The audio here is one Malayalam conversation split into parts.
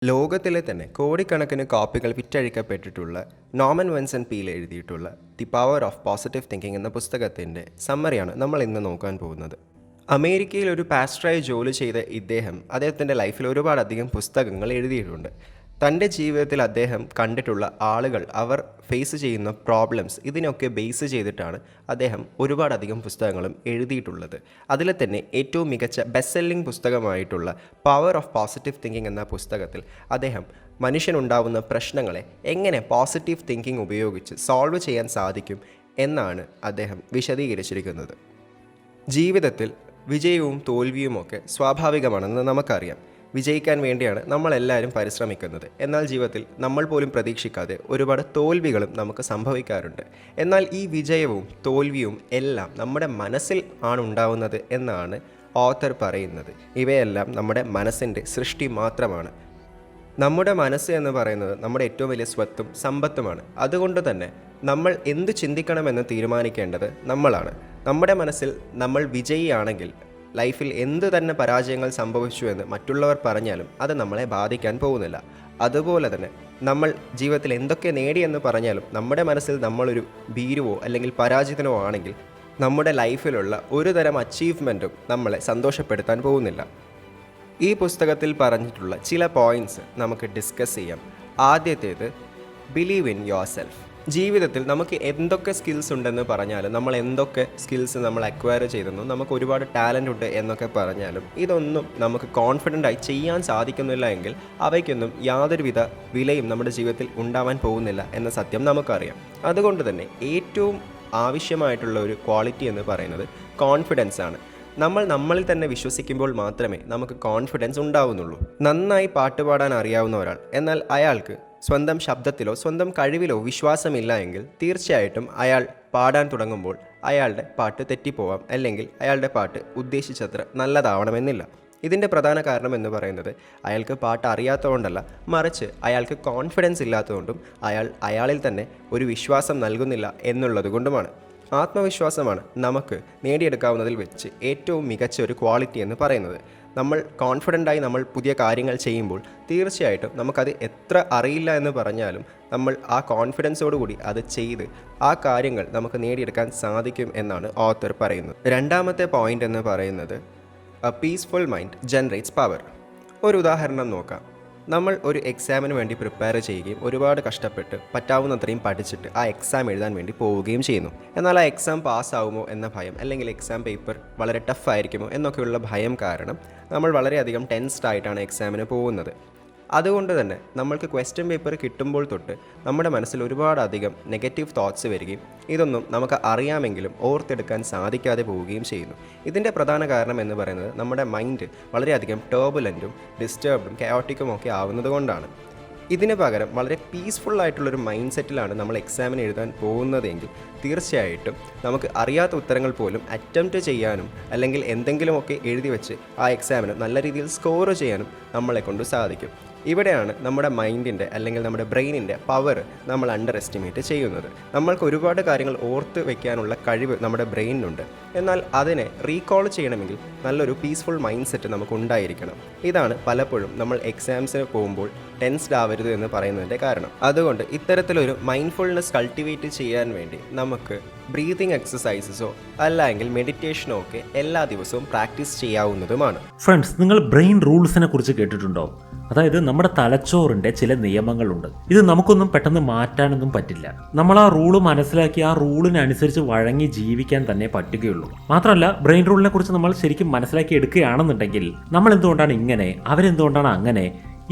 ലോകത്തിലെ തന്നെ കോടിക്കണക്കിന് കോപ്പികൾ വിറ്റഴിക്കപ്പെട്ടിട്ടുള്ള നോർമൻ വിൻസെൻ്റ് പീൽ എഴുതിയിട്ടുള്ള the power of positive thinking എന്ന പുസ്തകത്തിൻ്റെ സമ്മറിയാണ് നമ്മൾ ഇന്ന് നോക്കാൻ പോകുന്നത്. അമേരിക്കയിൽ ഒരു പാസ്റ്ററായി ജോലി ചെയ്ത ഇദ്ദേഹം അദ്ദേഹത്തിൻ്റെ ലൈഫിൽ ഒരുപാടധികം പുസ്തകങ്ങൾ എഴുതിയിട്ടുണ്ട്. തൻ്റെ ജീവിതത്തിൽ അദ്ദേഹം കണ്ടിട്ടുള്ള ആളുകൾ, അവർ ഫേസ് ചെയ്യുന്ന പ്രോബ്ലംസ്, ഇതിനൊക്കെ ബേസ് ചെയ്തിട്ടാണ് അദ്ദേഹം ഒരുപാടധികം പുസ്തകങ്ങളും എഴുതിയിട്ടുള്ളത്. അതിൽ തന്നെ ഏറ്റവും മികച്ച ബെസ്റ്റ് സെല്ലിംഗ് പുസ്തകമായിട്ടുള്ള പവർ ഓഫ് പോസിറ്റീവ് തിങ്കിങ് എന്ന പുസ്തകത്തിൽ അദ്ദേഹം മനുഷ്യനുണ്ടാവുന്ന പ്രശ്നങ്ങളെ എങ്ങനെ പോസിറ്റീവ് തിങ്കിങ് ഉപയോഗിച്ച് സോൾവ് ചെയ്യാൻ സാധിക്കും എന്നാണ് അദ്ദേഹം വിശദീകരിച്ചിരിക്കുന്നത്. ജീവിതത്തിൽ വിജയവും തോൽവിയുമൊക്കെ സ്വാഭാവികമാണെന്ന് നമുക്കറിയാം. വിജയിക്കാൻ വേണ്ടിയാണ് നമ്മളെല്ലാവരും പരിശ്രമിക്കുന്നത്. എന്നാൽ ജീവിതത്തിൽ നമ്മൾ പോലും പ്രതീക്ഷിക്കാതെ ഒരുപാട് തോൽവികളും നമുക്ക് സംഭവിക്കാറുണ്ട്. എന്നാൽ ഈ വിജയവും തോൽവിയും എല്ലാം നമ്മുടെ മനസ്സിൽ ആണ് ഉണ്ടാവുന്നത് എന്നാണ് ഓഥർ പറയുന്നത്. ഇവയെല്ലാം നമ്മുടെ മനസ്സിൻ്റെ സൃഷ്ടി മാത്രമാണ്. നമ്മുടെ മനസ്സ് എന്ന് പറയുന്നത് നമ്മുടെ ഏറ്റവും വലിയ സ്വത്തും സമ്പത്തുമാണ്. അതുകൊണ്ട് തന്നെ നമ്മൾ എന്ത് ചിന്തിക്കണമെന്ന് തീരുമാനിക്കേണ്ടത് നമ്മളാണ്. നമ്മുടെ മനസ്സിൽ നമ്മൾ വിജയിയാണെങ്കിൽ ലൈഫിൽ എന്ത് തന്നെ പരാജയങ്ങൾ സംഭവിച്ചു എന്ന് മറ്റുള്ളവർ പറഞ്ഞാലും അത് നമ്മളെ ബാധിക്കാൻ പോകുന്നില്ല. അതുപോലെ തന്നെ നമ്മൾ ജീവിതത്തിൽ എന്തൊക്കെ നേടിയെന്ന് പറഞ്ഞാലും നമ്മുടെ മനസ്സിൽ നമ്മളൊരു ഭീരുവോ അല്ലെങ്കിൽ പരാജിതനോ ആണെങ്കിൽ നമ്മുടെ ലൈഫിലുള്ള ഒരു തരം അച്ചീവ്മെൻറ്റും നമ്മളെ സന്തോഷപ്പെടുത്താൻ പോകുന്നില്ല. ഈ പുസ്തകത്തിൽ പറഞ്ഞിട്ടുള്ള ചില പോയിൻറ്റ്സ് നമുക്ക് ഡിസ്കസ് ചെയ്യാം. ആദ്യത്തേത്, ബിലീവ് ഇൻ യുവർ സെൽഫ്. ജീവിതത്തിൽ നമുക്ക് എന്തൊക്കെ സ്കിൽസ് ഉണ്ടെന്ന് പറഞ്ഞാലും, നമ്മൾ എന്തൊക്കെ സ്കിൽസ് നമ്മൾ അക്വയർ ചെയ്തെന്നും നമുക്ക് ഒരുപാട് ടാലൻ്റ് ഉണ്ട് എന്നൊക്കെ പറഞ്ഞാലും ഇതൊന്നും നമുക്ക് കോൺഫിഡൻ്റായി ചെയ്യാൻ സാധിക്കുന്നില്ല എങ്കിൽ അവയ്ക്കൊന്നും യാതൊരുവിധ വിലയും നമ്മുടെ ജീവിതത്തിൽ ഉണ്ടാവാൻ പോകുന്നില്ല എന്ന സത്യം നമുക്കറിയാം. അതുകൊണ്ട് തന്നെ ഏറ്റവും ആവശ്യമായിട്ടുള്ള ഒരു ക്വാളിറ്റി എന്ന് പറയുന്നത് കോൺഫിഡൻസ് ആണ്. നമ്മൾ നമ്മളിൽ തന്നെ വിശ്വസിക്കുമ്പോൾ മാത്രമേ നമുക്ക് കോൺഫിഡൻസ് ഉണ്ടാവുന്നുള്ളൂ. നന്നായി പാട്ടുപാടാൻ അറിയാവുന്ന ഒരാൾ, എന്നാൽ അയാൾക്ക് സ്വന്തം ശബ്ദത്തിലോ സ്വന്തം കഴിവിലോ വിശ്വാസമില്ല എങ്കിൽ തീർച്ചയായിട്ടും അയാൾ പാടാൻ തുടങ്ങുമ്പോൾ അയാളുടെ പാട്ട് തെറ്റിപ്പോവാം, അല്ലെങ്കിൽ അയാളുടെ പാട്ട് ഉദ്ദേശിച്ചത്ര നല്ലതാവണമെന്നില്ല. ഇതിൻ്റെ പ്രധാന കാരണം എന്ന് പറയുന്നത് അയാൾക്ക് പാട്ട് അറിയാത്തതുകൊണ്ടല്ല, മറിച്ച് അയാൾക്ക് കോൺഫിഡൻസ് ഇല്ലാത്തതുകൊണ്ടും അയാളിൽ തന്നെ ഒരു വിശ്വാസം നൽകുന്നില്ല എന്നുള്ളത് കൊണ്ടുമാണ്. ആത്മവിശ്വാസമാണ് നമുക്ക് നേടിയെടുക്കാവുന്നതിൽ വെച്ച് ഏറ്റവും മികച്ച ഒരു ക്വാളിറ്റി എന്ന് പറയുന്നത്. നമ്മൾ കോൺഫിഡൻ്റായി നമ്മൾ പുതിയ കാര്യങ്ങൾ ചെയ്യുമ്പോൾ തീർച്ചയായിട്ടും നമുക്കത് എത്ര അറിയില്ല എന്ന് പറഞ്ഞാലും നമ്മൾ ആ കോൺഫിഡൻസോടുകൂടി അത് ചെയ്ത് ആ കാര്യങ്ങൾ നമുക്ക് നേടിയെടുക്കാൻ സാധിക്കും എന്നാണ് ഓഥർ പറയുന്നത്. രണ്ടാമത്തെ പോയിൻ്റ് എന്ന് പറയുന്നത്, A peaceful mind generates power. ഒരു ഉദാഹരണം നോക്കാം. നമ്മൾ ഒരു എക്സാമിന് വേണ്ടി പ്രിപ്പയർ ചെയ്യുകയും ഒരുപാട് കഷ്ടപ്പെട്ട് പറ്റാവുന്നത്രയും പഠിച്ചിട്ട് ആ എക്സാം എഴുതാൻ വേണ്ടി പോവുകയും ചെയ്യുന്നു. എന്നാൽ ആ എക്സാം പാസ്സാവുമോ എന്ന ഭയം, അല്ലെങ്കിൽ എക്സാം പേപ്പർ വളരെ ടഫ് ആയിരിക്കുമോ എന്നൊക്കെയുള്ള ഭയം കാരണം നമ്മൾ വളരെയധികം ടെൻസ്ഡ് ആയിട്ടാണ് എക്സാമിന് പോകുന്നത്. അതുകൊണ്ട് തന്നെ നമ്മൾക്ക് ക്വസ്റ്റ്യൻ പേപ്പർ കിട്ടുമ്പോൾ തൊട്ട് നമ്മുടെ മനസ്സിൽ ഒരുപാടധികം നെഗറ്റീവ് തോട്ട്സ് വരികയും ഇതൊന്നും നമുക്ക് അറിയാമെങ്കിലും ഓർത്തെടുക്കാൻ സാധിക്കാതെ പോവുകയും ചെയ്യുന്നു. ഇതിൻ്റെ പ്രധാന കാരണം എന്ന് പറയുന്നത് നമ്മുടെ മൈൻഡ് വളരെയധികം ടർബുലൻറ്റും ഡിസ്റ്റർബ്ഡും കയോട്ടിക്കും ഒക്കെ ആവുന്നത് കൊണ്ടാണ്. ഇതിന് പകരം വളരെ പീസ്ഫുള്ളായിട്ടുള്ളൊരു മൈൻഡ് സെറ്റിലാണ് നമ്മൾ എക്സാമിന് എഴുതാൻ പോകുന്നതെങ്കിൽ തീർച്ചയായിട്ടും നമുക്ക് അറിയാത്ത ഉത്തരങ്ങൾ പോലും അറ്റംപ്റ്റ് ചെയ്യാനും അല്ലെങ്കിൽ എന്തെങ്കിലുമൊക്കെ എഴുതി വെച്ച് ആ എക്സാമിന് നല്ല രീതിയിൽ സ്കോർ ചെയ്യാനും നമ്മളെ കൊണ്ട് സാധിക്കും. ഇവിടെയാണ് നമ്മുടെ മൈൻഡിൻ്റെ അല്ലെങ്കിൽ നമ്മുടെ ബ്രെയിനിൻ്റെ പവർ നമ്മൾ അണ്ടർ എസ്റ്റിമേറ്റ് ചെയ്യുന്നത്. നമ്മൾക്ക് ഒരുപാട് കാര്യങ്ങൾ ഓർത്ത് വയ്ക്കാനുള്ള കഴിവ് നമ്മുടെ ബ്രെയിനിനുണ്ട്. എന്നാൽ അതിനെ റീകോൾ ചെയ്യണമെങ്കിൽ നല്ലൊരു പീസ്ഫുൾ മൈൻഡ് സെറ്റ് നമുക്ക് ഉണ്ടായിരിക്കണം. ഇതാണ് പലപ്പോഴും നമ്മൾ എക്സാംസിന് പോകുമ്പോൾ ടെൻസ്ഡ് ആവരുത് എന്ന് പറയുന്നതിൻ്റെ കാരണം. അതുകൊണ്ട് ഇത്തരത്തിലൊരു മൈൻഡ്ഫുൾനെസ് കൾട്ടിവേറ്റ് ചെയ്യാൻ വേണ്ടി നമുക്ക് ബ്രീതിങ് എക്സസൈസസോ അല്ലെങ്കിൽ മെഡിറ്റേഷനോ ഒക്കെ എല്ലാ ദിവസവും പ്രാക്ടീസ് ചെയ്യാവുന്നതുമാണ്. ഫ്രണ്ട്സ്, നിങ്ങൾ ബ്രെയിൻ റൂൾസിനെ കുറിച്ച് കേട്ടിട്ടുണ്ടോ? അതായത് നമ്മുടെ തലച്ചോറിൻ്റെ ചില നിയമങ്ങളുണ്ട്. ഇത് നമുക്കൊന്നും പെട്ടെന്ന് മാറ്റാനൊന്നും പറ്റില്ല. നമ്മൾ ആ റൂള് മനസ്സിലാക്കി ആ റൂളിനനുസരിച്ച് വഴങ്ങി ജീവിക്കാൻ തന്നെ പറ്റുകയുള്ളൂ. മാത്രമല്ല, ബ്രെയിൻ റൂളിനെ കുറിച്ച് നമ്മൾ ശരിക്കും മനസ്സിലാക്കി എടുക്കുകയാണെന്നുണ്ടെങ്കിൽ നമ്മൾ എന്തുകൊണ്ടാണ് ഇങ്ങനെ, അവരെന്തുകൊണ്ടാണ് അങ്ങനെ,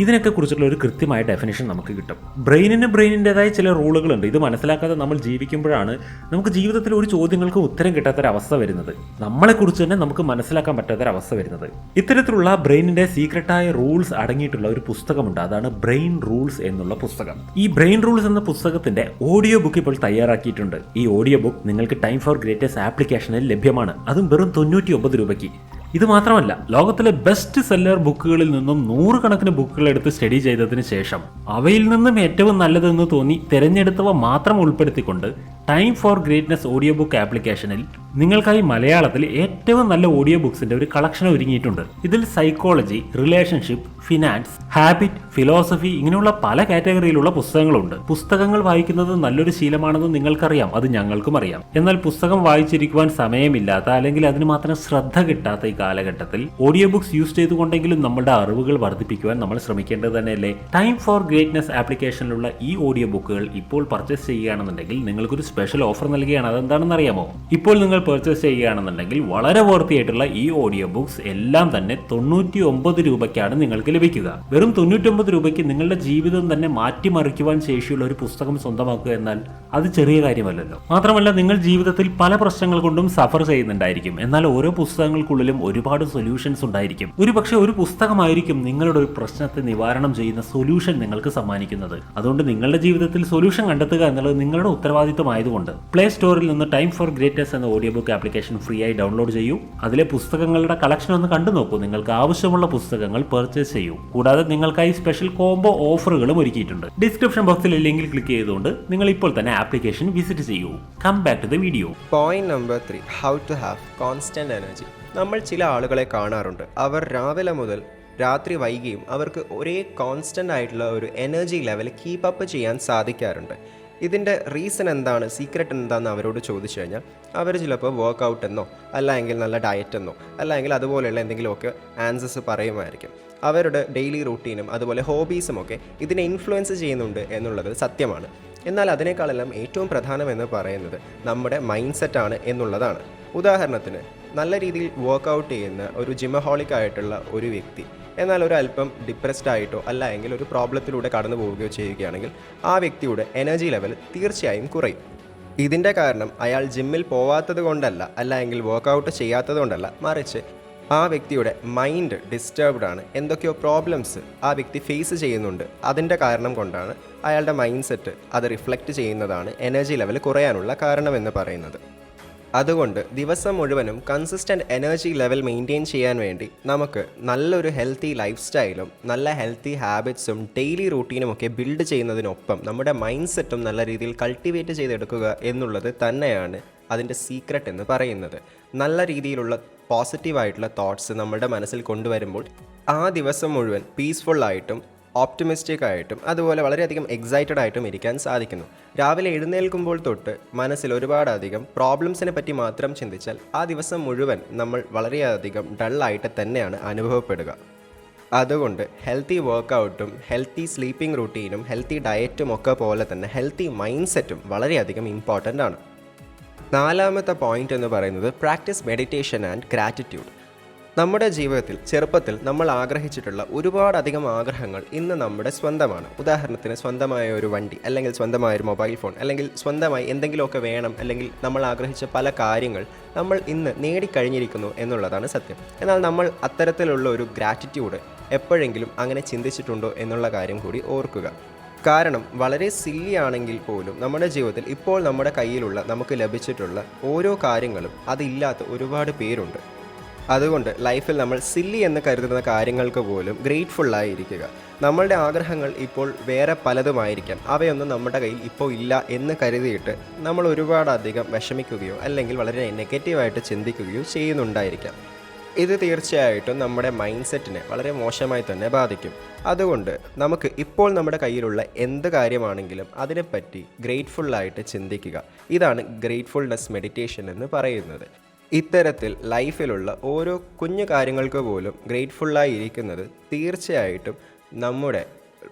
ഇതിനൊക്കെ കുറിച്ചുള്ള ഒരു കൃത്യമായ ഡെഫിനേഷൻ നമുക്ക് കിട്ടും. ബ്രെയിനിൻ്റെതായ ചില റൂളുകളുണ്ട്. ഇത് മനസ്സിലാക്കാതെ നമ്മൾ ജീവിക്കുമ്പോഴാണ് നമുക്ക് ജീവിതത്തിൽ ഒരു ചോദ്യങ്ങൾക്ക് ഉത്തരം കിട്ടാത്തൊരവസ്ഥ വരുന്നത്. നമ്മളെക്കുറിച്ച് തന്നെ നമുക്ക് മനസ്സിലാക്കാൻ പറ്റാത്തൊരവസ്ഥ വരുന്നത്. ഇത്തരത്തിലുള്ള ബ്രെയിനിൻ്റെ സീക്രട്ടായ റൂൾസ് അടങ്ങിയിട്ടുള്ള ഒരു പുസ്തകമുണ്ട്. അതാണ് ബ്രെയിൻ റൂൾസ് എന്നുള്ള പുസ്തകം. ഈ ബ്രെയിൻ റൂൾസ് എന്ന പുസ്തകത്തിന്റെ ഓഡിയോ ബുക്ക് ഇപ്പോൾ തയ്യാറാക്കിയിട്ടുണ്ട്. ഈ ഓഡിയോ ബുക്ക് നിങ്ങൾക്ക് ടൈം ഫോർ ഗ്രേറ്റസ്റ്റ് ആപ്ലിക്കേഷനിൽ ലഭ്യമാണ്. അതും വെറും 99 രൂപയ്ക്ക്. ഇത് മാത്രമല്ല, ലോകത്തിലെ ബെസ്റ്റ് സെല്ലർ ബുക്കുകളിൽ നിന്നും 100 കണക്കിന് ബുക്കുകൾ എടുത്ത് സ്റ്റഡി ചെയ്തതിന് ശേഷം അവയിൽ നിന്നും ഏറ്റവും നല്ലതെന്ന് തോന്നി തിരഞ്ഞെടുത്തവ മാത്രം ഉൾപ്പെടുത്തിക്കൊണ്ട് time for greatness audio book ആപ്ലിക്കേഷനിൽ നിങ്ങൾക്കായി മലയാളത്തിൽ ഏറ്റവും നല്ല ഓഡിയോ ബുക്സിന്റെ ഒരു കളക്ഷൻ ഒരുങ്ങിയിട്ടുണ്ട്. ഇതിൽ psychology, relationship, finance, habit, philosophy ഇങ്ങനെയുള്ള പല കാറ്റഗറിയിലുള്ള പുസ്തകങ്ങളുണ്ട്. പുസ്തകങ്ങൾ വായിക്കുന്നത് നല്ലൊരു ശീലമാണെന്ന് നിങ്ങൾക്കറിയാം, അത് ഞങ്ങൾക്കും അറിയാം. എന്നാൽ പുസ്തകം വായിച്ചിരിക്കുവാൻ സമയമില്ലാത്ത അല്ലെങ്കിൽ അതിന് മാത്രം ശ്രദ്ധ കിട്ടാത്ത ഈ കാലഘട്ടത്തിൽ ഓഡിയോ ബുക്സ് യൂസ് ചെയ്തുകൊണ്ടെങ്കിലും നമ്മുടെ അറിവുകൾ വർദ്ധിപ്പിക്കുവാൻ നമ്മൾ ശ്രമിക്കേണ്ടത് തന്നെയല്ലേ? ടൈം ഫോർ ഗ്രേറ്റ്നസ് ആപ്ലിക്കേഷനിലുള്ള ഈ ഓഡിയോ ബുക്കുകൾ ഇപ്പോൾ പർച്ചേസ് ചെയ്യുകയാണെന്നുണ്ടെങ്കിൽ നിങ്ങൾക്കൊരു സ്പെഷ്യൽ ഓഫർ നൽകുകയാണ്. അതെന്താണെന്ന് അറിയാമോ? ഇപ്പോൾ നിങ്ങൾ പർച്ചേസ് ചെയ്യുകയാണെന്നുണ്ടെങ്കിൽ വളരെ വർത്തി ആയിട്ടുള്ള ഈ ഓഡിയോ ബുക്സ് എല്ലാം തന്നെ 99 രൂപയ്ക്കാണ് നിങ്ങൾക്ക് ലഭിക്കുക. വെറും 99 രൂപയ്ക്ക് നിങ്ങളുടെ ജീവിതം തന്നെ മാറ്റിമറിക്കുവാൻ ശേഷിയുള്ള ഒരു പുസ്തകം സ്വന്തമാക്കുക എന്നാൽ അത് ചെറിയ കാര്യമല്ലല്ലോ. മാത്രമല്ല, നിങ്ങൾ ജീവിതത്തിൽ പല പ്രശ്നങ്ങൾ കൊണ്ടും സഫർ ചെയ്യുന്നുണ്ടായിരിക്കും. എന്നാൽ ഓരോ പുസ്തകങ്ങൾക്കുള്ളിലും ഒരുപാട് സൊല്യൂഷൻസ് ഉണ്ടായിരിക്കും. ഒരുപക്ഷെ ഒരു പുസ്തകമായിരിക്കും നിങ്ങളുടെ ഒരു പ്രശ്നത്തെ നിവാരണം ചെയ്യുന്ന സൊല്യൂഷൻ നിങ്ങൾക്ക് സമ്മാനിക്കുന്നത്. അതുകൊണ്ട് നിങ്ങളുടെ ജീവിതത്തിൽ സൊല്യൂഷൻ കണ്ടെത്തുക എന്നുള്ളത് നിങ്ങളുടെ ഉത്തരവാദിത്തമായതുകൊണ്ട് പ്ലേ സ്റ്റോറിൽ നിന്ന് ടൈം ഫോർ ഗ്രേറ്റ്നസ് എന്ന ഓഡിയോ ബുക്ക് ആപ്ലിക്കേഷൻ ഫ്രീ ആയി ഡൗൺലോഡ് ചെയ്യൂ. അതിലെ പുസ്തകങ്ങളുടെ കളക്ഷൻ ഒന്ന് കണ്ടു നോക്കൂ. നിങ്ങൾക്ക് ആവശ്യമുള്ള പുസ്തകങ്ങൾ പർച്ചേസ് ചെയ്യൂ. കൂടാതെ നിങ്ങൾക്കായി സ്പെഷ്യൽ കോംബോ ഓഫറുകളും ഒരുക്കിയിട്ടുണ്ട്. ഡിസ്ക്രിപ്ഷൻ ബോക്സിൽ ലിങ്കിൽ ക്ലിക്ക് ചെയ്തുകൊണ്ട് നിങ്ങൾ ഇപ്പോൾ തന്നെ ആപ്ലിക്കേഷൻ വിസിറ്റ് ചെയ്യൂ. Come back to the video. Point number 3, how to have constant energy. നമ്മൾ ചില ആളുകളെ കാണാറുണ്ട്. അവർ രാവിലെ മുതൽ രാത്രി വൈകിയും അവർക്ക് ഒരേ കോൺസ്റ്റന്റ് ആയിട്ടുള്ള ഒരു എനർജി ലെവൽ കീപ്പ് അപ്പ് ചെയ്യാൻ സാധിക്കാറുണ്ട്. ഇതിൻ്റെ റീസൺ എന്താണ്, സീക്രട്ട് എന്താണെന്ന് അവരോട് ചോദിച്ചു കഴിഞ്ഞാൽ അവർ ചിലപ്പോൾ വർക്കൗട്ട് എന്നോ അല്ലെങ്കിൽ നല്ല ഡയറ്റ് എന്നോ അല്ലെങ്കിൽ അതുപോലെയുള്ള എന്തെങ്കിലുമൊക്കെ ആൻസേഴ്സ് പറയുമായിരിക്കും. അവരുടെ ഡെയിലി റൂട്ടീനും അതുപോലെ ഹോബീസും ഒക്കെ ഇതിനെ ഇൻഫ്ലുവൻസ് ചെയ്യുന്നുണ്ട് എന്നുള്ളത് സത്യമാണ്. എന്നാൽ അതിനേക്കാളെല്ലാം ഏറ്റവും പ്രധാനമെന്ന് പറയുന്നത് നമ്മുടെ മൈൻഡ് സെറ്റാണ് എന്നുള്ളതാണ്. ഉദാഹരണത്തിന്, നല്ല രീതിയിൽ വർക്കൗട്ട് ചെയ്യുന്ന ഒരു ജിമഹോളിക് ആയിട്ടുള്ള ഒരു വ്യക്തി എന്നാൽ ഒരു അല്പം ഡിപ്രസ്ഡ് ആയിട്ടോ അല്ലെങ്കിൽ ഒരു പ്രോബ്ലത്തിലൂടെ കടന്നു പോവുകയോ ചെയ്യുകയാണെങ്കിൽ ആ വ്യക്തിയുടെ എനർജി ലെവൽ തീർച്ചയായും കുറയും. ഇതിൻ്റെ കാരണം അയാൾ ജിമ്മിൽ പോവാത്തത് കൊണ്ടല്ല അല്ലെങ്കിൽ വർക്കൗട്ട് ചെയ്യാത്തത് കൊണ്ടല്ല, മറിച്ച് ആ വ്യക്തിയുടെ മൈൻഡ് ഡിസ്റ്റർബ്ഡ് ആണ്. എന്തൊക്കെയോ പ്രോബ്ലംസ് ആ വ്യക്തി ഫേസ് ചെയ്യുന്നുണ്ട്. അതിൻ്റെ കാരണം കൊണ്ടാണ് അയാളുടെ മൈൻഡ് സെറ്റ് അത് റിഫ്ലക്റ്റ് ചെയ്യുന്നതാണ് എനർജി ലെവൽ കുറയാനുള്ള കാരണമെന്ന് പറയുന്നത്. അതുകൊണ്ട് ദിവസം മുഴുവനും കൺസിസ്റ്റൻ്റ് എനർജി ലെവൽ മെയിൻറ്റെയിൻ ചെയ്യാൻ വേണ്ടി നമുക്ക് നല്ലൊരു ഹെൽത്തി ലൈഫ് സ്റ്റൈലും നല്ല ഹെൽത്തി ഹാബിറ്റ്സും ഡെയിലി റൂട്ടീനും ഒക്കെ ബിൽഡ് ചെയ്യുന്നതിനൊപ്പം നമ്മുടെ മൈൻഡ് സെറ്റും നല്ല രീതിയിൽ കൾട്ടിവേറ്റ് ചെയ്തെടുക്കുക എന്നുള്ളത് തന്നെയാണ് അതിൻ്റെ സീക്രട്ട് എന്ന് പറയുന്നത്. നല്ല രീതിയിലുള്ള പോസിറ്റീവായിട്ടുള്ള തോട്ട്സ് നമ്മുടെ മനസ്സിൽ കൊണ്ടുവരുമ്പോൾ ആ ദിവസം മുഴുവൻ പീസ്ഫുള്ളായിട്ടും ഓപ്റ്റിമിസ്റ്റിക് ആയിട്ടും അതുപോലെ വളരെയധികം എക്സൈറ്റഡ് ആയിട്ടും ഇരിക്കാൻ സാധിക്കുന്നു. രാവിലെ എഴുന്നേൽക്കുമ്പോൾ തൊട്ട് മനസ്സിൽ ഒരുപാടധികം പ്രോബ്ലംസിനെ പറ്റി മാത്രം ചിന്തിച്ചാൽ ആ ദിവസം മുഴുവൻ നമ്മൾ വളരെയധികം ഡള്ളായിട്ട് തന്നെയാണ് അനുഭവപ്പെടുക. അതുകൊണ്ട് ഹെൽത്തി വർക്കൗട്ടും ഹെൽത്തി സ്ലീപ്പിംഗ് റൂട്ടീനും ഹെൽത്തി ഡയറ്റും ഒക്കെ പോലെ തന്നെ ഹെൽത്തി മൈൻഡ് സെറ്റും വളരെയധികം ഇമ്പോർട്ടൻ്റ് ആണ്. 4ാമത്തെ പോയിന്റ് എന്ന് പറയുന്നത് പ്രാക്ടീസ് മെഡിറ്റേഷൻ ആൻഡ് ഗ്രാറ്റിറ്റ്യൂഡ്. നമ്മുടെ ജീവിതത്തിൽ ചെറുപ്പത്തിൽ നമ്മൾ ആഗ്രഹിച്ചിട്ടുള്ള ഒരുപാടധികം ആഗ്രഹങ്ങൾ ഇന്ന് നമ്മുടെ സ്വന്തമാണ്. ഉദാഹരണത്തിന്, സ്വന്തമായ ഒരു വണ്ടി അല്ലെങ്കിൽ സ്വന്തമായൊരു മൊബൈൽ ഫോൺ അല്ലെങ്കിൽ സ്വന്തമായി എന്തെങ്കിലുമൊക്കെ വേണം അല്ലെങ്കിൽ നമ്മൾ ആഗ്രഹിച്ച പല കാര്യങ്ങൾ നമ്മൾ ഇന്ന് നേടിക്കഴിഞ്ഞിരിക്കുന്നു എന്നുള്ളതാണ് സത്യം. എന്നാൽ നമ്മൾ അത്തരത്തിലുള്ള ഒരു ഗ്രാറ്റിറ്റ്യൂഡ് എപ്പോഴെങ്കിലും അങ്ങനെ ചിന്തിച്ചിട്ടുണ്ടോ എന്നുള്ള കാര്യം കൂടി ഓർക്കുക. കാരണം വളരെ സില്ലി ആണെങ്കിൽ പോലും നമ്മുടെ ജീവിതത്തിൽ ഇപ്പോൾ നമ്മുടെ കയ്യിലുള്ള നമുക്ക് ലഭിച്ചിട്ടുള്ള ഓരോ കാര്യങ്ങളും അതില്ലാത്ത ഒരുപാട് പേരുണ്ട്. അതുകൊണ്ട് ലൈഫിൽ നമ്മൾ സില്ലി എന്ന് കരുതുന്ന കാര്യങ്ങൾക്ക് പോലും ഗ്രേറ്റ്ഫുള്ളായിരിക്കുക. നമ്മളുടെ ആഗ്രഹങ്ങൾ ഇപ്പോൾ വേറെ പലതുമായിരിക്കാം, അവയൊന്നും നമ്മുടെ കയ്യിൽ ഇപ്പോൾ ഇല്ല എന്ന് കരുതിയിട്ട് നമ്മൾ ഒരുപാടധികം വിഷമിക്കുകയോ അല്ലെങ്കിൽ വളരെ നെഗറ്റീവായിട്ട് ചിന്തിക്കുകയോ ചെയ്യുന്നുണ്ടായിരിക്കാം. ഇത് തീർച്ചയായിട്ടും നമ്മുടെ മൈൻഡ് സെറ്റിനെ വളരെ മോശമായി തന്നെ ബാധിക്കും. അതുകൊണ്ട് നമുക്ക് ഇപ്പോൾ നമ്മുടെ കയ്യിലുള്ള എന്ത് കാര്യമാണെങ്കിലും അതിനെപ്പറ്റി ഗ്രേറ്റ്ഫുള്ളായിട്ട് ചിന്തിക്കുക. ഇതാണ് ഗ്രേറ്റ്ഫുൾനെസ് മെഡിറ്റേഷൻ എന്ന് പറയുന്നത്. ഇത്തരത്തിൽ ലൈഫിലുള്ള ഓരോ കുഞ്ഞു കാര്യങ്ങൾക്ക് പോലും ഗ്രേറ്റ്ഫുള്ളായി ഇരിക്കുന്നത് തീർച്ചയായിട്ടും നമ്മുടെ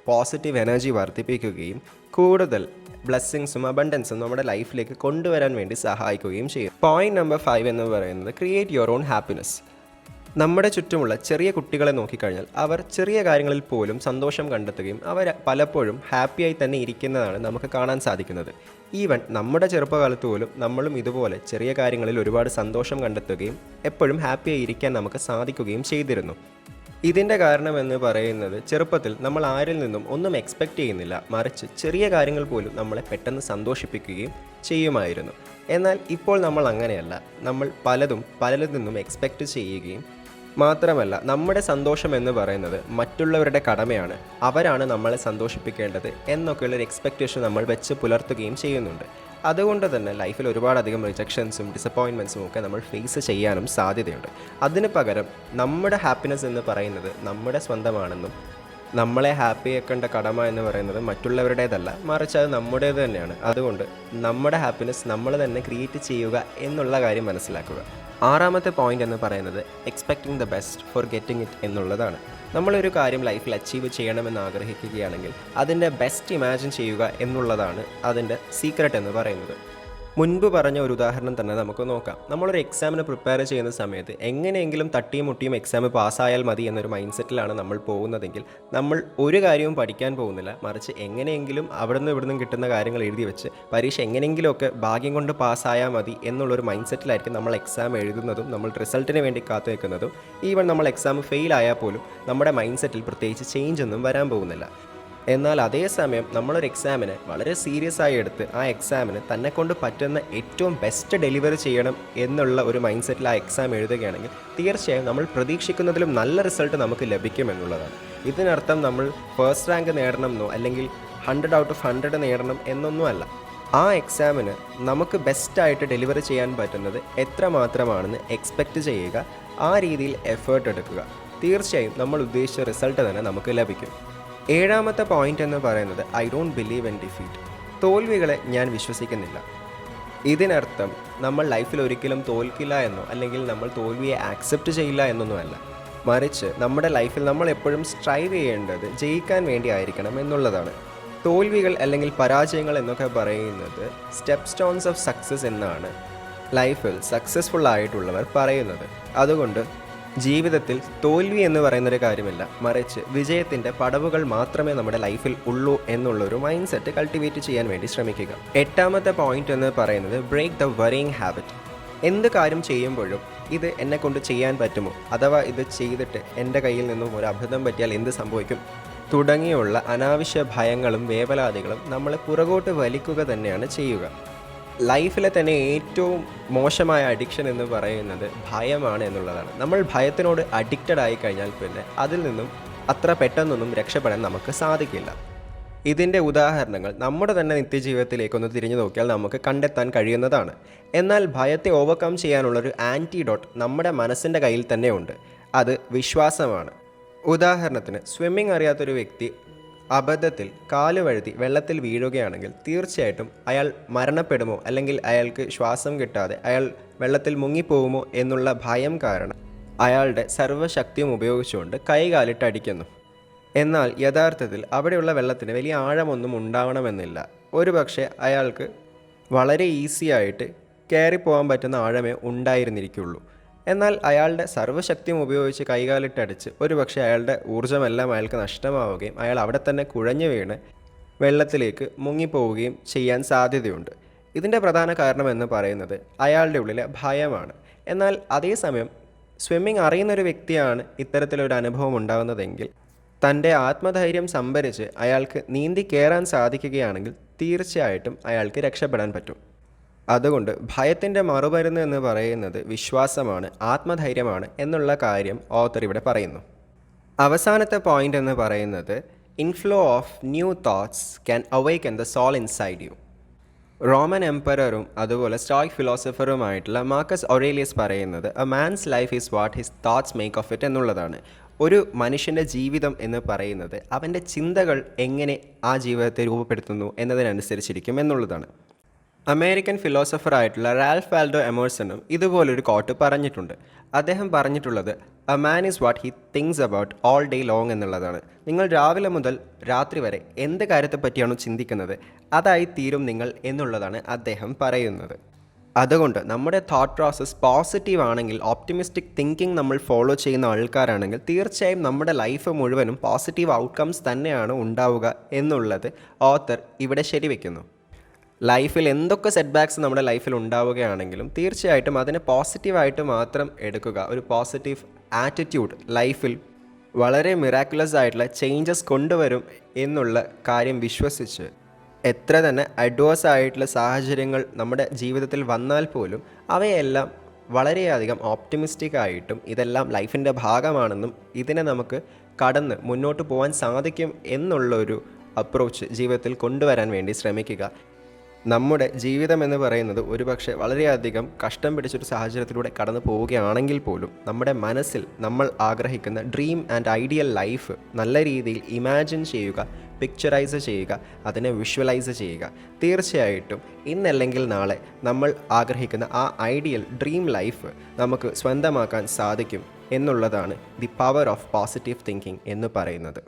പോസിറ്റീവ് എനർജി വർദ്ധിപ്പിക്കുകയും കൂടുതൽ ബ്ലെസ്സിങ്സും അബണ്ടൻസും നമ്മുടെ ലൈഫിലേക്ക് കൊണ്ടുവരാൻ വേണ്ടി സഹായിക്കുകയും ചെയ്യും. പോയിന്റ് നമ്പർ 5 എന്ന് പറയുന്നത് ക്രിയേറ്റ് യുവർ ഓൺ ഹാപ്പിനെസ്. നമ്മുടെ ചുറ്റുമുള്ള ചെറിയ കുട്ടികളെ നോക്കിക്കഴിഞ്ഞാൽ അവർ ചെറിയ കാര്യങ്ങളിൽ പോലും സന്തോഷം കണ്ടെത്തുകയും അവർ പലപ്പോഴും ഹാപ്പിയായി തന്നെ ഇരിക്കുന്നതാണ് നമുക്ക് കാണാൻ സാധിക്കുന്നത്. ഈവൻ നമ്മുടെ ചെറുപ്പകാലത്ത് പോലും നമ്മളും ഇതുപോലെ ചെറിയ കാര്യങ്ങളിൽ ഒരുപാട് സന്തോഷം കണ്ടെത്തുകയും എപ്പോഴും ഹാപ്പിയായി ഇരിക്കാൻ നമുക്ക് സാധിക്കുകയും ചെയ്തിരുന്നു. ഇതിൻ്റെ കാരണമെന്ന് പറയുന്നത് ചെറുപ്പത്തിൽ നമ്മൾ ആരിൽ നിന്നും ഒന്നും എക്സ്പെക്റ്റ് ചെയ്യുന്നില്ല, മറിച്ച് ചെറിയ കാര്യങ്ങൾ പോലും നമ്മളെ പെട്ടെന്ന് സന്തോഷിപ്പിക്കുകയും ചെയ്യുമായിരുന്നു. എന്നാൽ ഇപ്പോൾ നമ്മൾ അങ്ങനെയല്ല. നമ്മൾ പലരിൽ നിന്നും എക്സ്പെക്റ്റ് ചെയ്യുകയും മാത്രമല്ല നമ്മുടെ സന്തോഷം എന്ന് പറയുന്നത് മറ്റുള്ളവരുടെ കടമയാണ്, അവരാണ് നമ്മളെ സന്തോഷിപ്പിക്കേണ്ടത് എന്നൊക്കെയുള്ളൊരു എക്സ്പെക്റ്റേഷൻ നമ്മൾ വെച്ച് പുലർത്തുകയും ചെയ്യുന്നുണ്ട്. അതുകൊണ്ട് തന്നെ ലൈഫിൽ ഒരുപാടധികം റിജക്ഷൻസും ഡിസപ്പോയിൻമെൻറ്റ്സും ഒക്കെ നമ്മൾ ഫേസ് ചെയ്യാനും സാധ്യതയുണ്ട്. അതിന് പകരം നമ്മുടെ ഹാപ്പിനെസ് എന്ന് പറയുന്നത് നമ്മുടെ സ്വന്തമാണെന്നും നമ്മളെ ഹാപ്പിയാക്കേണ്ട കടമ എന്ന് പറയുന്നത് മറ്റുള്ളവരുടേതല്ല, മറിച്ച് അത് നമ്മുടേത് തന്നെയാണ്. അതുകൊണ്ട് നമ്മുടെ ഹാപ്പിനെസ് നമ്മൾ തന്നെ ക്രിയേറ്റ് ചെയ്യുക എന്നുള്ള കാര്യം മനസ്സിലാക്കുക. 6ാമത്തെ പോയിന്റ് എന്ന് പറയുന്നത് expecting the best for getting it എന്നുള്ളതാണ്. നമ്മളൊരു കാര്യം ലൈഫിൽ അച്ചീവ് ചെയ്യണമെന്ന് ആഗ്രഹിക്കുകയാണെങ്കിൽ അതിൻ്റെ ബെസ്റ്റ് ഇമാജിൻ ചെയ്യുക എന്നുള്ളതാണ് അതിൻ്റെ സീക്രട്ട് എന്ന് പറയുന്നത്. മുൻപ് പറഞ്ഞ ഒരു ഉദാഹരണം തന്നെ നമുക്ക് നോക്കാം. നമ്മളൊരു എക്സാമിന് പ്രിപ്പയർ ചെയ്യുന്ന സമയത്ത് എങ്ങനെയെങ്കിലും തട്ടിയും മുട്ടിയും എക്സാം പാസ്സായാൽ മതി എന്നൊരു മൈൻഡ് സെറ്റിലാണ് നമ്മൾ പോകുന്നതെങ്കിൽ നമ്മൾ ഒരു കാര്യവും പഠിക്കാൻ പോകുന്നില്ല, മറിച്ച് എങ്ങനെയെങ്കിലും അവിടുന്ന് ഇവിടുന്ന് കിട്ടുന്ന കാര്യങ്ങൾ എഴുതി വെച്ച് പരീക്ഷ എങ്ങനെയെങ്കിലുമൊക്കെ ഭാഗ്യം കൊണ്ട് പാസ്സായാൽ മതി എന്നുള്ളൊരു മൈൻഡ് സെറ്റിലായിരിക്കും നമ്മൾ എക്സാം എഴുതുന്നതും നമ്മൾ റിസൾട്ടിന് വേണ്ടി കാത്തു നിൽക്കുന്നതും. ഈവൻ നമ്മൾ എക്സാം ഫെയിൽ ആയാൽ പോലും നമ്മുടെ മൈൻഡ് സെറ്റിൽ പ്രത്യേകിച്ച് ചേഞ്ച് ഒന്നും വരാൻ പോകുന്നില്ല. എന്നാൽ അതേസമയം നമ്മളൊരു എക്സാമിനെ വളരെ സീരിയസ് ആയി എടുത്ത് ആ എക്സാമിന് തന്നെക്കൊണ്ട് പറ്റുന്ന ഏറ്റവും ബെസ്റ്റ് ഡെലിവറി ചെയ്യണം എന്നുള്ള ഒരു മൈൻഡ് സെറ്റിൽ ആ എക്സാം എഴുതുകയാണെങ്കിൽ തീർച്ചയായും നമ്മൾ പ്രതീക്ഷിക്കുന്നതിലും നല്ല റിസൾട്ട് നമുക്ക് ലഭിക്കുമെന്നുള്ളതാണ്. ഇതിനർത്ഥം നമ്മൾ ഫസ്റ്റ് റാങ്ക് നേടണമെന്നോ അല്ലെങ്കിൽ 100 ഔട്ട് ഓഫ് 100 നേടണം എന്നൊന്നുമല്ല. ആ എക്സാമിന് നമുക്ക് ബെസ്റ്റായിട്ട് ഡെലിവറി ചെയ്യാൻ പറ്റുന്നത് എത്രമാത്രമാണെന്ന് എക്സ്പെക്റ്റ് ചെയ്യുക, ആ രീതിയിൽ എഫേർട്ട് എടുക്കുക. തീർച്ചയായും നമ്മൾ ഉദ്ദേശിച്ച റിസൾട്ട് തന്നെ നമുക്ക് ലഭിക്കും. 7ാമത്തെ പോയിന്റ് എന്ന് പറയുന്നത് I don't believe in defeat. തോൽവികളെ ഞാൻ വിശ്വസിക്കുന്നില്ല. ഇതിനർത്ഥം നമ്മൾ ലൈഫിൽ ഒരിക്കലും തോൽക്കില്ല എന്നോ അല്ലെങ്കിൽ നമ്മൾ തോൽവിയെ ആക്സെപ്റ്റ് ചെയ്യില്ല എന്നൊന്നുമല്ല, മറിച്ച് നമ്മുടെ ലൈഫിൽ നമ്മൾ എപ്പോഴും സ്ട്രൈവ് ചെയ്യേണ്ടത് ജയിക്കാൻ വേണ്ടി ആയിരിക്കണം എന്നുള്ളതാണ്. തോൽവികൾ അല്ലെങ്കിൽ പരാജയങ്ങൾ എന്നൊക്കെ പറയുന്നത് സ്റ്റെപ്പ് സ്റ്റോൺസ് ഓഫ് സക്സസ് എന്നാണ് ലൈഫിൽ സക്സസ്ഫുൾ ആയിട്ടുള്ളവർ പറയുന്നത്. അതുകൊണ്ട് ജീവിതത്തിൽ തോൽവി എന്ന് പറയുന്നൊരു കാര്യമില്ല, മറിച്ച് വിജയത്തിൻ്റെ പടവുകൾ മാത്രമേ നമ്മുടെ ലൈഫിൽ ഉള്ളൂ എന്നുള്ളൊരു മൈൻഡ് സെറ്റ് കൾട്ടിവേറ്റ് ചെയ്യാൻ വേണ്ടി ശ്രമിക്കുക. 8ാമത്തെ പോയിന്റ് എന്ന് പറയുന്നത് ബ്രേക്ക് ദ വറിയിങ് ഹാബിറ്റ്. എന്ത് കാര്യം ചെയ്യുമ്പോഴും ഇത് എന്നെ കൊണ്ട് ചെയ്യാൻ പറ്റുമോ, അഥവാ ഇത് ചെയ്തിട്ട് എൻ്റെ കയ്യിൽ നിന്നും ഒരു അബദ്ധം പറ്റിയാൽ എന്ത് സംഭവിക്കും തുടങ്ങിയുള്ള അനാവശ്യ ഭയങ്ങളും വേവലാതികളും നമ്മളെ പുറകോട്ട് വലിക്കുക തന്നെയാണ് ചെയ്യുക. ലൈഫിലെ തന്നെ ഏറ്റവും മോശമായ അഡിക്ഷൻ എന്ന് പറയുന്നത് ഭയമാണ് എന്നുള്ളതാണ്. നമ്മൾ ഭയത്തിനോട് അഡിക്റ്റഡ് ആയി കഴിഞ്ഞാൽ പിന്നെ അതിൽ നിന്നും അത്ര പെട്ടെന്നൊന്നും രക്ഷപ്പെടാൻ നമുക്ക് സാധിക്കില്ല. ഇതിൻ്റെ ഉദാഹരണങ്ങൾ നമ്മുടെ തന്നെ നിത്യജീവിതത്തിലേക്കൊന്ന് തിരിഞ്ഞു നോക്കിയാൽ നമുക്ക് കണ്ടെത്താൻ കഴിയുന്നതാണ്. എന്നാൽ ഭയത്തെ ഓവർകം ചെയ്യാനുള്ളൊരു ആൻറ്റിഡോട്ട് നമ്മുടെ മനസ്സിൻ്റെ കയ്യിൽ തന്നെ ഉണ്ട്. അത് വിശ്വാസമാണ്. ഉദാഹരണത്തിന് സ്വിമ്മിങ് അറിയാത്തൊരു വ്യക്തി അബദ്ധത്തിൽ കാല് വഴുതി വെള്ളത്തിൽ വീഴുകയാണെങ്കിൽ തീർച്ചയായിട്ടും അയാൾ മരണപ്പെടുമോ അല്ലെങ്കിൽ അയാൾക്ക് ശ്വാസം കിട്ടാതെ അയാൾ വെള്ളത്തിൽ മുങ്ങിപ്പോകുമോ എന്നുള്ള ഭയം കാരണം അയാളുടെ സർവ്വശക്തിയും ഉപയോഗിച്ചുകൊണ്ട് കൈകാലിട്ടടിക്കുന്നു. എന്നാൽ യഥാർത്ഥത്തിൽ അവിടെയുള്ള വെള്ളത്തിന് വലിയ ആഴമൊന്നും ഉണ്ടാവണമെന്നില്ല. ഒരുപക്ഷെ അയാൾക്ക് വളരെ ഈസി ആയിട്ട് കയറിപ്പോകാൻ പറ്റുന്ന ആഴമേ ഉണ്ടായിരുന്നിരിക്കുള്ളൂ. എന്നാൽ അയാളുടെ സർവ്വശക്തിയും ഉപയോഗിച്ച് കൈകാലിട്ടടിച്ച് ഒരുപക്ഷെ അയാളുടെ ഊർജ്ജമെല്ലാം അയാൾക്ക് നഷ്ടമാവുകയും അയാൾ അവിടെ തന്നെ കുഴഞ്ഞു വീണ് വെള്ളത്തിലേക്ക് മുങ്ങിപ്പോവുകയും ചെയ്യാൻ സാധ്യതയുണ്ട്. ഇതിൻ്റെ പ്രധാന കാരണമെന്ന് പറയുന്നത് അയാളുടെ ഉള്ളിലെ ഭയമാണ്. എന്നാൽ അതേസമയം സ്വിമ്മിങ് അറിയുന്നൊരു വ്യക്തിയാണ് ഇത്തരത്തിലൊരു അനുഭവം ഉണ്ടാകുന്നതെങ്കിൽ തൻ്റെ ആത്മധൈര്യം സംഭരിച്ച് അയാൾക്ക് നീന്തി കയറാൻ സാധിക്കുകയാണെങ്കിൽ തീർച്ചയായിട്ടും അയാൾക്ക് രക്ഷപ്പെടാൻ പറ്റും. അതുകൊണ്ട് ഭയത്തിൻ്റെ മറുമരുന്ന് എന്ന് പറയുന്നത് വിശ്വാസമാണ്, ആത്മധൈര്യമാണ് എന്നുള്ള കാര്യം ഓത്തർ ഇവിടെ പറയുന്നു. അവസാനത്തെ പോയിന്റ് എന്ന് പറയുന്നത് inflow of new thoughts can awaken the soul inside you. Roman എംപററും അതുപോലെ സ്റ്റോയിക് ഫിലോസഫറുമായിട്ടുള്ള മാർക്കസ് ഒറേലിയസ് പറയുന്നത് a man's life is what his thoughts make of it എന്നുള്ളതാണ്. ഒരു മനുഷ്യൻ്റെ ജീവിതം എന്ന് പറയുന്നത് അവൻ്റെ ചിന്തകൾ എങ്ങനെ ആ ജീവിതത്തെ രൂപപ്പെടുത്തുന്നു എന്നതിനനുസരിച്ചിരിക്കും എന്നുള്ളതാണ്. അമേരിക്കൻ ഫിലോസഫറായിട്ടുള്ള റാൽഫ് വാൽഡോ എമേഴ്സണും ഇതുപോലൊരു കോട്ട് പറഞ്ഞിട്ടുണ്ട്. അദ്ദേഹം പറഞ്ഞിട്ടുള്ളത് a man is what he things about all day long എന്നുള്ളതാണ്. നിങ്ങൾ രാവിലെ മുതൽ രാത്രി വരെ എന്ത് കാര്യത്തെ പറ്റിയാണോ ചിന്തിക്കുന്നത് അതായി തീരും നിങ്ങൾ എന്നുള്ളതാണ് അദ്ദേഹം പറയുന്നത്. അതുകൊണ്ട് നമ്മുടെ തോട്ട് പ്രോസസ്സ് പോസിറ്റീവ് ആണെങ്കിൽ, ഓപ്റ്റിമിസ്റ്റിക് തിങ്കിങ് നമ്മൾ ഫോളോ ചെയ്യുന്ന ആൾക്കാരാണെങ്കിൽ തീർച്ചയായും നമ്മുടെ ലൈഫ് മുഴുവനും പോസിറ്റീവ് ഔട്ട്കംസ് തന്നെയാണ് ഉണ്ടാവുക എന്നുള്ളത് ഓത്തർ ഇവിടെ ശരിവെക്കുന്നു. ലൈഫിൽ എന്തൊക്കെ സെറ്റ് ബാക്സ് നമ്മുടെ ലൈഫിൽ ഉണ്ടാവുകയാണെങ്കിലും തീർച്ചയായിട്ടും അതിനെ പോസിറ്റീവായിട്ട് മാത്രം എടുക്കുക. ഒരു പോസിറ്റീവ് ആറ്റിറ്റ്യൂഡ് ലൈഫിൽ വളരെ മിറാക്കുലസ് ആയിട്ടുള്ള ചേഞ്ചസ് കൊണ്ടുവരും എന്നുള്ള കാര്യം വിശ്വസിച്ച് എത്ര തന്നെ അഡ്വേഴ്സ് ആയിട്ടുള്ള സാഹചര്യങ്ങൾ നമ്മുടെ ജീവിതത്തിൽ വന്നാൽ പോലും അവയെല്ലാം വളരെയധികം ഓപ്റ്റിമിസ്റ്റിക് ആയിട്ടും ഇതെല്ലാം ലൈഫിൻ്റെ ഭാഗമാണെന്നും ഇതിനെ നമുക്ക് കടന്ന് മുന്നോട്ട് പോകാൻ സാധിക്കും എന്നുള്ളൊരു അപ്രോച്ച് ജീവിതത്തിൽ കൊണ്ടുവരാൻ വേണ്ടി ശ്രമിക്കുക. നമ്മുടെ ജീവിതം എന്ന് പറയുന്നത് ഒരുപക്ഷെ വളരെയധികം കഷ്ടം പിടിച്ചൊരു സാഹചര്യത്തിലൂടെ കടന്നു പോവുകയാണെങ്കിൽ പോലും നമ്മുടെ മനസ്സിൽ നമ്മൾ ആഗ്രഹിക്കുന്ന ഡ്രീം ആൻഡ് ഐഡിയൽ ലൈഫ് നല്ല രീതിയിൽ ഇമാജിൻ ചെയ്യുക, പിക്ചറൈസ് ചെയ്യുക, അതിനെ വിഷ്വലൈസ് ചെയ്യുക. തീർച്ചയായിട്ടും ഇന്നല്ലെങ്കിൽ നാളെ നമ്മൾ ആഗ്രഹിക്കുന്ന ആ ഐഡിയൽ ഡ്രീം ലൈഫ് നമുക്ക് സ്വന്തമാക്കാൻ സാധിക്കും എന്നുള്ളതാണ് the power of positive thinking എന്ന് പറയുന്നത്.